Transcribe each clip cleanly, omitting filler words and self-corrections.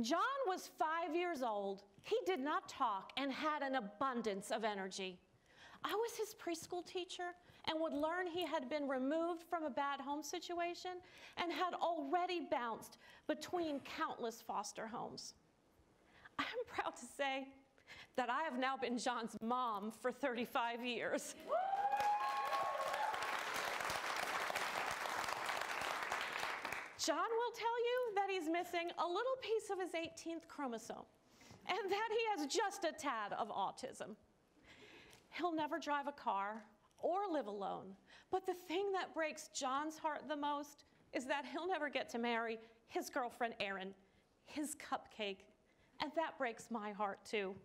John was 5 years old. He did not talk and had an abundance of energy. I was his preschool teacher and would learn he had been removed from a bad home situation and had already bounced between countless foster homes. I'm proud to say that I have now been John's mom for 35 years. John will tell you that he's missing a little piece of his 18th chromosome and that he has just a tad of autism. He'll never drive a car or live alone, but the thing that breaks John's heart the most is that he'll never get to marry his girlfriend Erin, his cupcake, and that breaks my heart too.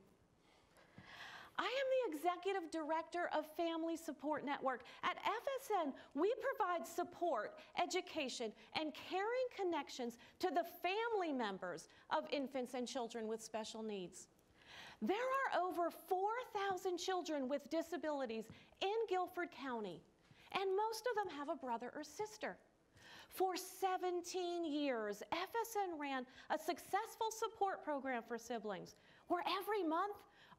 I am the executive director of Family Support Network. At FSN, we provide support, education, and caring connections to the family members of infants and children with special needs. There are over 4,000 children with disabilities in Guilford County, and most of them have a brother or sister. For 17 years, FSN ran a successful support program for siblings, where every month,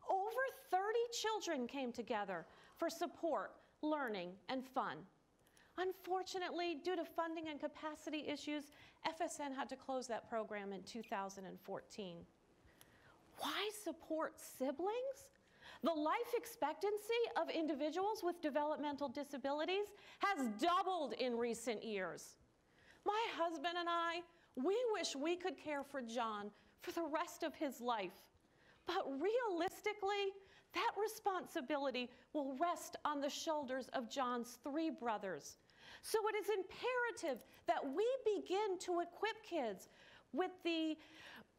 over 30 children came together for support, learning, and fun. Unfortunately, due to funding and capacity issues, FSN had to close that program in 2014. Why support siblings? The life expectancy of individuals with developmental disabilities has doubled in recent years. My husband and I, we wish we could care for John for the rest of his life. But realistically, that responsibility will rest on the shoulders of John's 3 brothers. So it is imperative that we begin to equip kids with the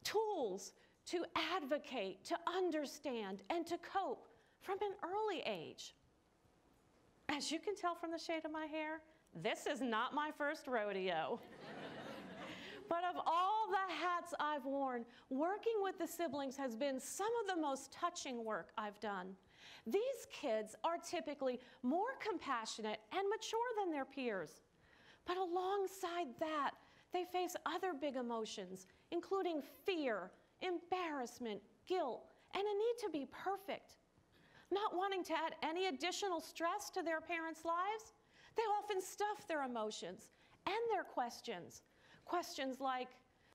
tools to advocate, to understand, and to cope from an early age. As you can tell from the shade of my hair, this is not my first rodeo. But of all the hats I've worn, working with the siblings has been some of the most touching work I've done. These kids are typically more compassionate and mature than their peers. But alongside that, they face other big emotions, including fear, embarrassment, guilt, and a need to be perfect. Not wanting to add any additional stress to their parents' lives, they often stuff their emotions and their questions. Questions like,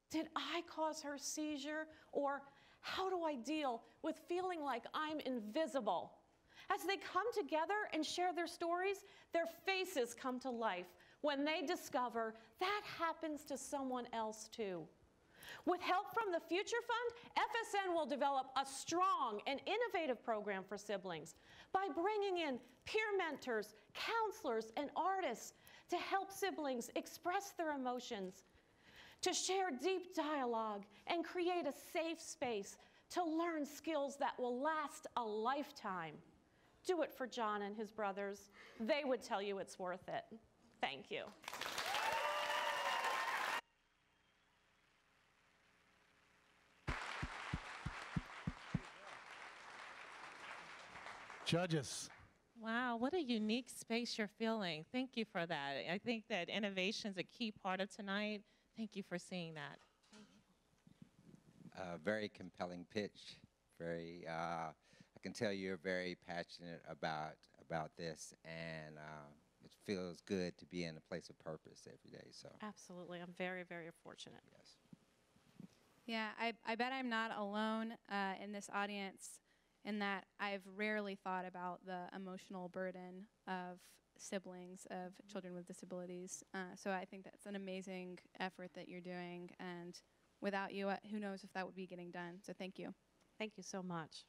did I cause her seizure? Or how do I deal with feeling like I'm invisible? As they come together and share their stories, their faces come to life when they discover that happens to someone else too. With help from the Future Fund, FSN will develop a strong and innovative program for siblings by bringing in peer mentors, counselors, and artists to help siblings express their emotions, to share deep dialogue, and create a safe space to learn skills that will last a lifetime. Do it for John and his brothers. They would tell you it's worth it. Thank you. Judges. Wow, what a unique space you're filling. Thank you for that. I think that innovation is a key part of tonight. Thank you for seeing that. Very compelling pitch. Very, I can tell you're very passionate about this, and it feels good to be in a place of purpose every day. So Absolutely, I'm very, very fortunate. yes. Yeah, I bet I'm not alone in this audience in that I've rarely thought about the emotional burden of siblings of children with disabilities. So I think that's an amazing effort that you're doing, and without you, who knows if that would be getting done. So thank you. Thank you so much.